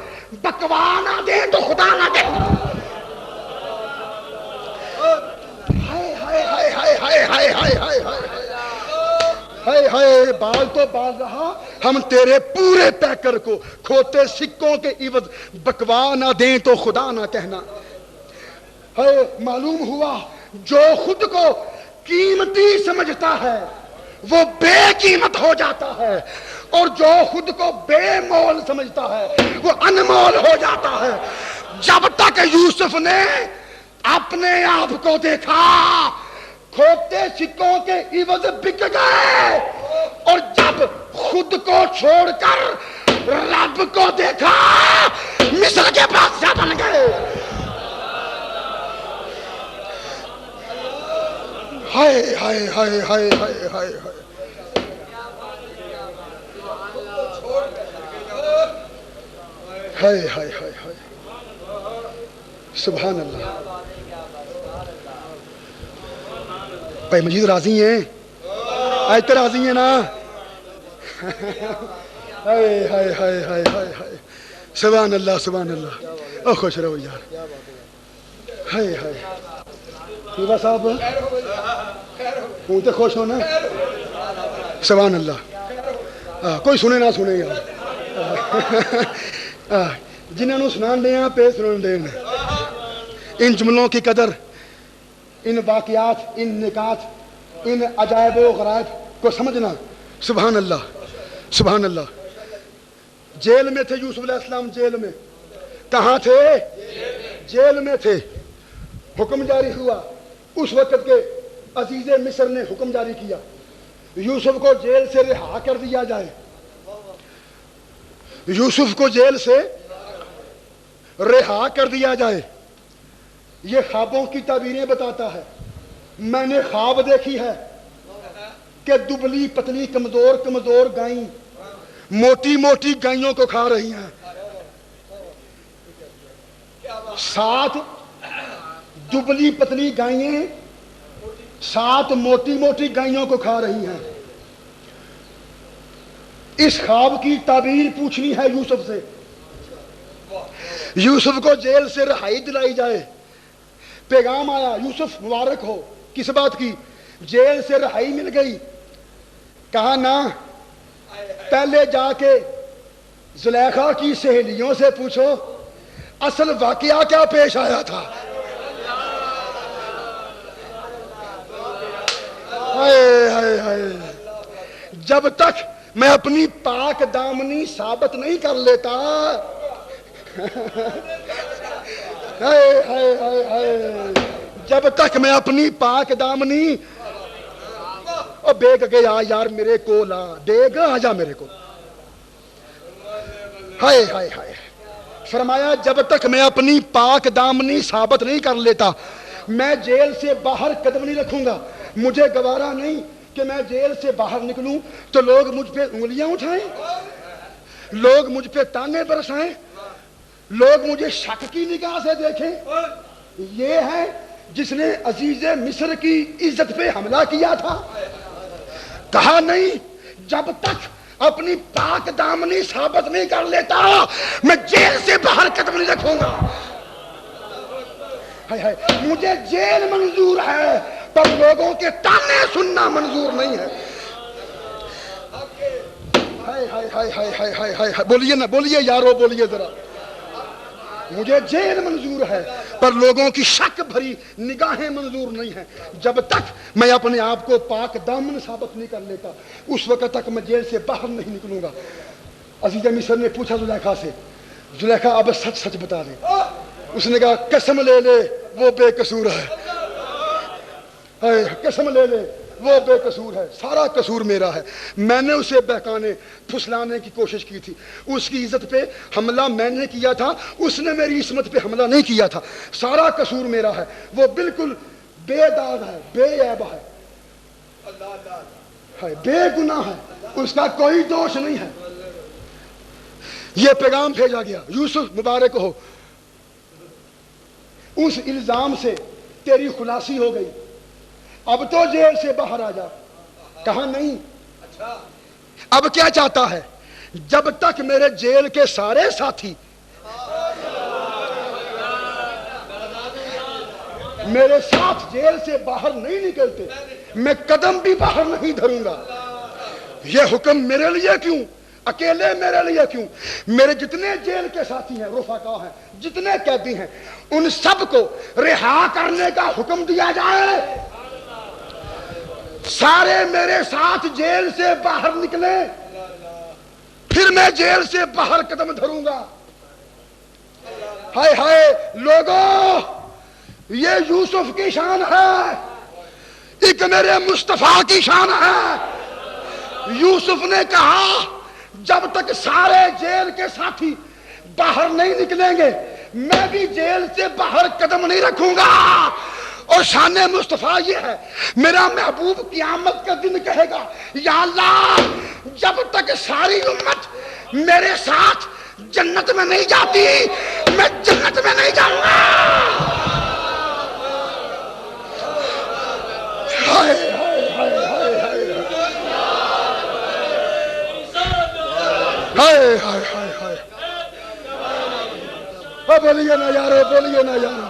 A: بکوا نہ دیں تو خدا نہ دے. ہائے ہائے ہائے ہائے ہائے ہائے ہائے ہائے ہائے ہائے بال تو بال رہا, ہم تیرے پورے پیکر کو کھوٹے سکوں کے عوض بکوا نہ دیں تو خدا نہ کہنا. ہائے معلوم ہوا جو خود کو قیمتی سمجھتا ہے وہ بے قیمت ہو جاتا ہے, اور جو خود کو بے مول سمجھتا ہے وہ انمول ہو جاتا ہے. جب تک یوسف نے اپنے آپ کو دیکھا کھوٹے سکوں کے عوض بک گئے, اور جب خود کو چھوڑ کر رب کو دیکھا مصر کے بادشاہ بن گئے. ہائے ہائے ہائے ہائے ہائے ہائے ہائے ہائے ہائے ہائے سبحان اللہ. بھائی مجید راضی ہیں؟ آج تو راضی ہیں نا؟ ہائے ہائے ہائے ہائے ہائے ہائے سبحان اللہ سبحان اللہ. او خوش رہو یار. ہائے ہائے شیبہ صاحب ہوں تو خوش ہونا. سبحان اللہ. کوئی سنے نہ سنے یار, جنہوں سنان دے ہیں پہ سنان دے ہیں. ان جملوں کی قدر, ان واقعات, ان نکات, ان عجائب و غرائب کو سمجھنا. سبحان اللہ سبحان اللہ. جیل میں تھے یوسف علیہ السلام, جیل میں. کہاں تھے؟ جیل میں تھے. حکم جاری ہوا, اس وقت کے عزیز مصر نے حکم جاری کیا یوسف کو جیل سے رہا کر دیا جائے. یوسف کو جیل سے رہا کر دیا جائے. یہ خوابوں کی تعبیریں بتاتا ہے. میں نے خواب دیکھی ہے کہ دبلی پتلی کمزور کمزور گائیں موٹی موٹی گائیوں کو کھا رہی ہیں, ساتھ دبلی پتلی گائیں ساتھ موٹی موٹی گائیوں کو کھا رہی ہیں. اس خواب کی تعبیر پوچھنی ہے یوسف سے. یوسف کو جیل سے رہائی دلائی جائے, پیغام آیا یوسف مبارک ہو. کس بات کی؟ جیل سے رہائی مل گئی. کہا نہ، پہلے جا کے زلیخا کی سہیلیوں سے پوچھو اصل واقعہ کیا پیش آیا تھا. جب تک میں اپنی پاک دامنی ثابت نہیں کر لیتا، جب تک میں اپنی پاک دامنی، اور بیگ گیا یار میرے کو لا، بیگ آ جا میرے کو. ہائے ہائے ہائے. فرمایا جب تک میں اپنی پاک دامنی ثابت نہیں کر لیتا میں جیل سے باہر قدم نہیں رکھوں گا. مجھے گوارا نہیں کہ میں جیل سے باہر نکلوں تو لوگ مجھ پہ انگلیاں اٹھائیں، لوگ مجھ پہ تانے برسائیں، لوگ مجھے شک کی نگاہ سے دیکھیں. یہ ہے جس نے عزیز مصر کی عزت پہ حملہ کیا تھا. کہا نہیں، جب تک اپنی پاک دامنی ثابت نہیں کر لیتا میں جیل سے باہر قدم نہیں رکھوں گا. مجھے جیل منظور ہے پر لوگوں کے تانے سننا منظور نہیں ہے. بولیے نا، بولیے یارو، بولیے ذرا. مجھے جیل منظور ہے پر لوگوں کی شک بھری نگاہیں منظور نہیں ہیں. جب تک میں اپنے آپ کو پاک دامن ثابت نہیں کر لیتا اس وقت تک میں جیل سے باہر نہیں نکلوں گا. عزیز مصر نے پوچھا زلیخا سے، زلیخا اب سچ سچ بتا دے. اس نے کہا قسم لے لے وہ بے قصور ہے. قسم لے لے وہ بے قصور ہے، سارا قصور میرا ہے. میں نے اسے بہکانے پھسلانے کی کوشش کی تھی، اس کی عزت پہ حملہ میں نے کیا تھا، اس نے میری عصمت پہ حملہ نہیں کیا تھا. سارا قصور میرا ہے. وہ بالکل بے داغ ہے، بے عیب ہے، بے گناہ ہے، اس کا کوئی دوش نہیں ہے. یہ پیغام بھیجا گیا یوسف مبارک ہو، اس الزام سے تیری خلاصی ہو گئی، اب تو جیل سے باہر آ جا. کہا نہیں. اب کیا چاہتا ہے؟ جب تک میرے جیل کے سارے ساتھی میرے ساتھ جیل سے باہر نہیں نکلتے میں قدم بھی باہر نہیں دھروں گا. یہ حکم میرے لیے کیوں، اکیلے میرے لیے کیوں؟ میرے جتنے جیل کے ساتھی ہیں، رفقا ہیں، جتنے قیدی ہیں، ان سب کو رہا کرنے کا حکم دیا جائے. سارے میرے ساتھ جیل سے باہر نکلے، پھر میں جیل سے باہر قدم دھروں گا. ہائے ہائے لوگوں، یہ یوسف کی شان ہے، ایک میرے مصطفیٰ کی شان ہے. یوسف نے کہا جب تک سارے جیل کے ساتھی باہر نہیں نکلیں گے میں بھی جیل سے باہر قدم نہیں رکھوں گا. اور شان مصطفیٰ یہ ہے، میرا محبوب قیامت کا دن کہے گا یا اللہ جب تک ساری امت میرے ساتھ جنت میں نہیں جاتی میں جنت میں نہیں جاؤں گا. ہائے ہائے ہائے ہائے ہائے ہائے ہائے ہائے. بولیے نا یارو، بولیے نا یارو.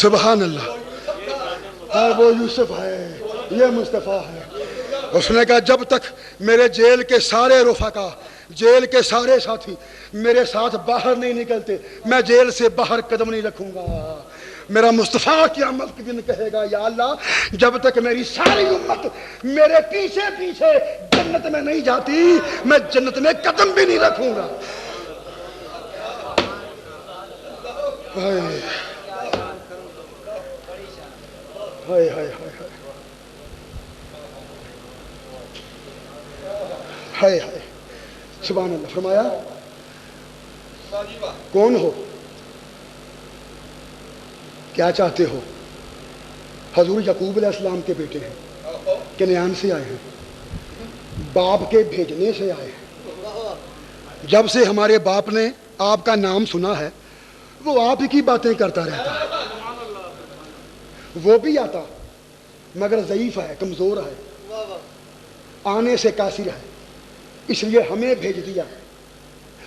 A: سبحان اللہ. وہ یوسف ہے، یہ مصطفیٰ ہے. اس نے کہا جب تک میرے جیل کے سارے رفقا، جیل کے سارے ساتھی میرے ساتھ باہر نہیں نکلتے میں جیل سے باہر قدم نہیں رکھوں گا. میرا مصطفیٰ قیامت کے دن کہے گا یا اللہ جب تک میری ساری امت میرے پیچھے پیچھے جنت میں نہیں جاتی میں جنت میں قدم بھی نہیں رکھوں گا. ہائے ہائے ہائے ہائے ہائے. سبحان اللہ. فرمایا کون ہو، کیا چاہتے ہو؟ حضور یعقوب علیہ السلام کے بیٹے ہیں، کنعان سے آئے ہیں، باپ کے بھیجنے سے آئے ہیں. جب سے ہمارے باپ نے آپ کا نام سنا ہے وہ آپ ہی کی باتیں کرتا رہتا ہے. وہ بھی آتا مگر ضعیف ہے، کمزور ہے، آنے سے قاصر ہے، اس لیے ہمیں بھیج دیا،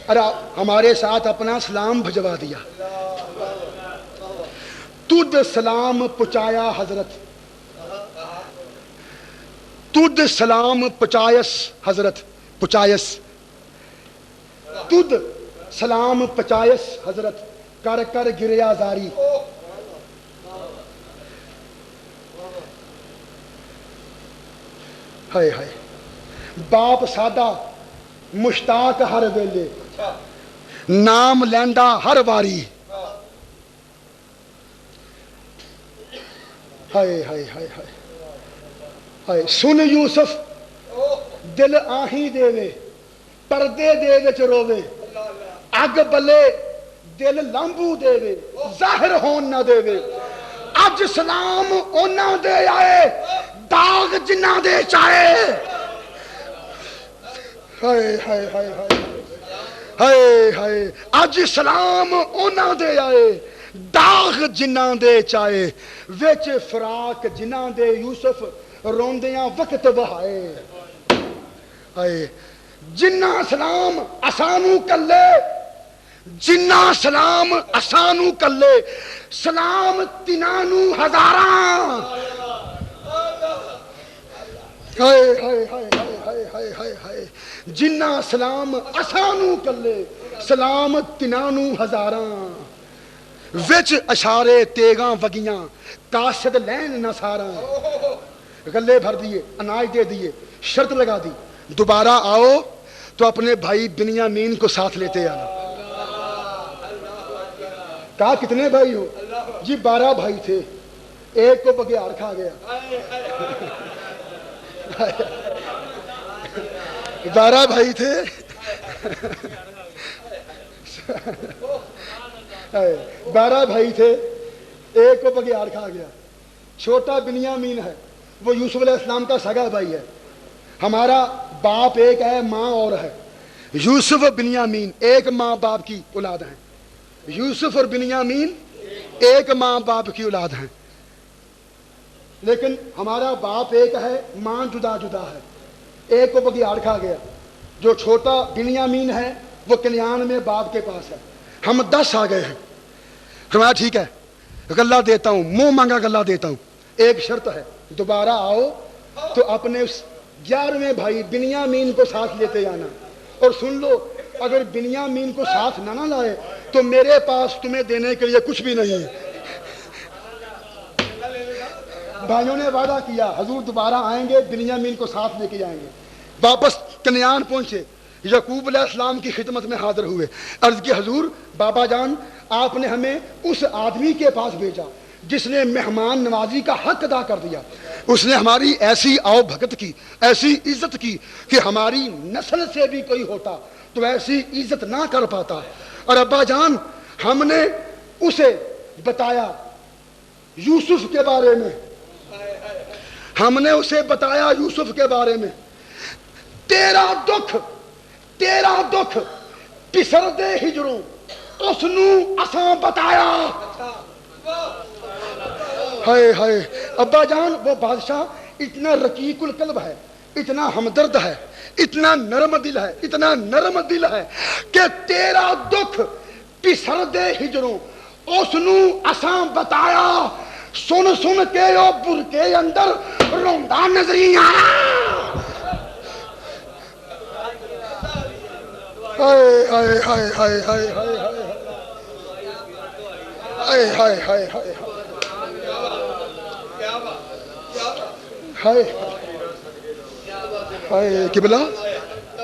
A: ارے ہمارے ساتھ اپنا سلام بھجوا دیا۔ تجھ سلام پچایا حضرت، تجھ سلام پچایس حضرت، پچایس، تجھ سلام پچایس حضرت، کر کر گریا زاری۔ ہائے ہائے، باپ سادہ مشتاق ہر ویلے، نام لیندا ہر واری۔ ہائے ہائے ہائے ہائے ہائے، سن یوسف دل آہی دے وے، پردے دے وچ روے، اگ بلے دل لامبو دے وے، ظاہر ہون نہ دے وے۔ اج سلام اونا دے آئے، داغ جنہ دے چاہے۔ ہائے ہائے ہائے ہائے ہائے ہائے، اج سلام اونا دے آئے، داغ جنہ دے چاہے، وچ فراق جنہ دے یوسف روندیاں وقت بہائے۔ ہائے، جنہ سلام اسانو کلے، جنہ سلام اسانو کلے، سلام تنانو ہزاراں۔ ہائے ہائے ہائے ہائے ہائے ہائے ہائے، جنہ سلام اسانو کلے، سلام تنانو ہزاراں۔ وچ اشارے تیگاں وگیاں، قاصد لین نہ ساراں۔ گلے بھر دیے، اناج دے دیے، شرط لگا دی، دوبارہ آؤ تو اپنے بھائی بنیامین کو ساتھ لیتے آنا۔ کہا کتنے بھائی ہو؟ جی 12 بھائی تھے، ایک کو بگیار کھا گیا۔ 12 بھائی تھے، 12 بھائی تھے، ایک کو بگیار کھا گیا۔ چھوٹا بنیامین ہے، وہ یوسف علیہ السلام کا سگا بھائی ہے۔ ہمارا باپ ایک ہے، ماں اور ہے۔ یوسف اور بنیامین ایک ماں باپ کی اولاد ہیں۔ یوسف اور بنیامین ایک ماں باپ کی اولاد ہیں، لیکن ہمارا باپ ایک ہے، ماں جدا جدا ہے۔ ایک کو بگیاڑ کھا گیا۔ جو چھوٹا بنیامین ہے وہ کنعان میں باپ کے پاس ہے۔ ہم 10 آ گئے ہیں۔ فرمایا ٹھیک ہے، غلہ دیتا ہوں، منہ مانگا غلہ دیتا ہوں، ایک شرط ہے، دوبارہ آؤ تو اپنے اس 11ویں بھائی بنیامین کو ساتھ لیتے آنا۔ اور سن لو، اگر بنیامین کو ساتھ نہ لائے تو میرے پاس تمہیں دینے کے لیے کچھ بھی نہیں ہے۔ بھائیوں نے وعدہ کیا حضور دوبارہ آئیں گے، بنیامین کو ساتھ لے کے جائیں گے۔ واپس کنعان پہنچے، یعقوب علیہ السلام کی خدمت میں حاضر ہوئے، عرض کی حضور بابا جان آپ نے ہمیں اس آدمی کے پاس بھیجا جس نے مہمان نوازی کا حق ادا کر دیا۔ اس نے ہماری ایسی آؤ بھگت کی، ایسی عزت کی کہ ہماری نسل سے بھی کوئی ہوتا تو ایسی عزت نہ کر پاتا۔ اور ابا جان ہم نے اسے بتایا یوسف کے بارے میں، ہم نے اسے بتایا یوسف کے بارے میں، تیرا دکھ پسر دے ہجروں اس نو اساں بتایا۔ ہائے ہائے ابا جان، وہ بادشاہ اتنا رقیق القلب ہے، اتنا ہمدرد ہے، اتنا نرم دل ہے، اتنا نرم دل ہے کہ تیرا دکھ پسر دے ہجروں اس نو اساں بتایا۔ سن سن کے او برکے اندر روندا نظری آیا۔ ہائے ہائے ہائے ہائے ہائے ہائے ہائے ہائے ہائے ہائے ہائے ہائے قبلہ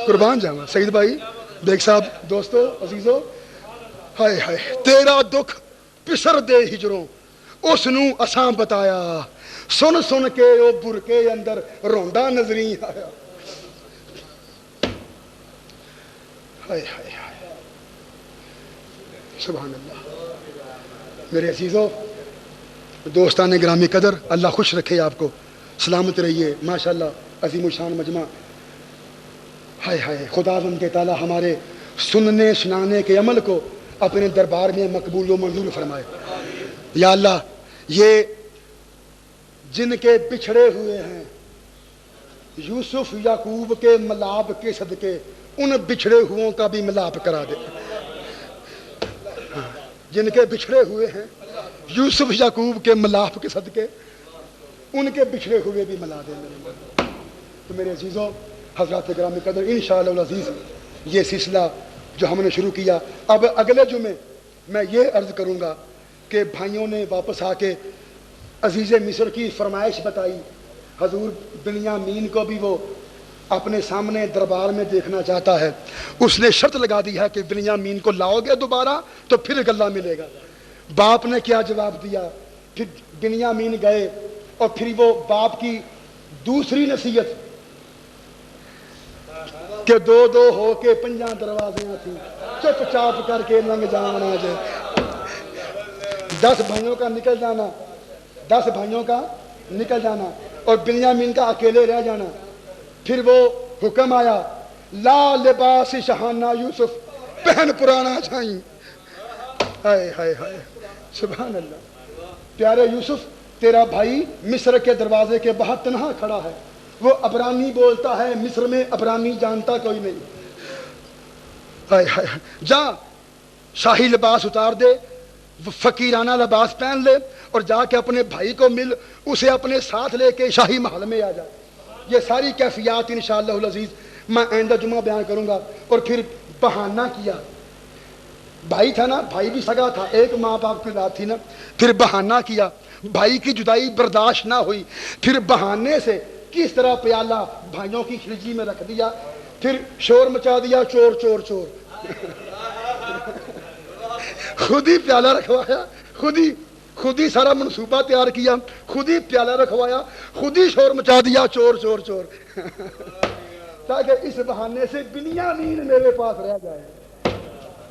A: قربان جاواں سعید بھائی، بیگ صاحب، دوستو، عزیزو، ہائے ہائے تیرا دکھ پسر دے ہجروں اس نو اساں بتایا، سن سن کے او برکے اندر روندا نظری آیا۔ ہائے ہائے ہائے سبحان اللہ۔ میرے عزیزو، دوستان گرامی قدر، اللہ خوش رکھے آپ کو، سلامت رہیے، ماشاءاللہ عظیم الشان مجمع۔ ہائے ہائے خداوند تعالی ہمارے سننے سنانے کے عمل کو اپنے دربار میں مقبول و منظور فرمائے۔ یا اللہ، یہ جن کے بچھڑے ہوئے ہیں یوسف یعقوب کے ملاب کے صدقے ان بچھڑے ہوئوں کا بھی ملاب کرا دے. جن کے بچھڑے ہوئے ہیں یوسف یعقوب کے ملاب کے صدقے ان کے بچھڑے ہوئے بھی ملا دے میرے مولا. تو میرے عزیزوں، حضرات گرامی قدر، انشاءاللہ العزیز یہ سلسلہ جو ہم نے شروع کیا، اب اگلے جمعے میں یہ عرض کروں گا کہ بھائیوں نے واپس آ کے عزیز مصر کی فرمائش بتائی. حضور بنیامین کو بھی وہ اپنے سامنے دربار میں دیکھنا چاہتا ہے. اس نے شرط لگا دی ہے کہ بنیامین کو لاؤ گے دوبارہ تو پھر گلہ ملے گا. باپ نے کیا جواب دیا؟ پھر بنیامین گئے اور پھر وہ باپ کی دوسری نصیحت کہ دو دو ہو کے 5 دروازیاں تھیں، چپ چاپ کر کے لنگ جانا جائے. 10 بھائیوں کا نکل جانا، 10 بھائیوں کا نکل جانا اور بنیامین کا اکیلے رہ جانا. پھر وہ حکم آیا، لا لباس شہانہ یوسف، پہن پرانا چھائیں. ہائے ہائے ہائے، سبحان اللہ. پیارے یوسف، تیرا بھائی مصر کے دروازے کے باہر تنہا کھڑا ہے. وہ عبرانی بولتا ہے، مصر میں عبرانی جانتا کوئی نہیں. ہائے ہائے، جا شاہی لباس اتار دے، فقیرانہ لباس پہن لے اور جا کے اپنے بھائی کو مل، اسے اپنے ساتھ لے کے شاہی محل میں آ جا. یہ ساری کیفیات انشاءاللہ العزیز میں آئندہ جمعہ بیان کروں گا. اور پھر بہانہ کیا، بھائی تھا نا، بھائی بھی سگا تھا، ایک ماں باپ کی اولاد تھی نا. پھر بہانہ کیا، بھائی کی جدائی برداشت نہ ہوئی، پھر بہانے سے کس طرح پیالہ بھائیوں کی خلجی میں رکھ دیا، پھر شور مچا دیا، چور چور چور. خود ہی پیالہ رکھوایا، خود ہی سارا منصوبہ تیار کیا، خود ہی پیالہ رکھوایا، خود ہی شور مچا دیا، چور چور چور. تاکہ اس بہانے سے بنیامین میرے پاس رہ جائے.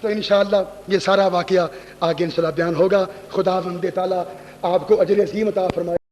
A: تو انشاءاللہ یہ سارا واقعہ آگے انشاءاللہ بیان ہوگا. خدا بندے تعالیٰ آپ کو اجر عظیم عطا فرمائے.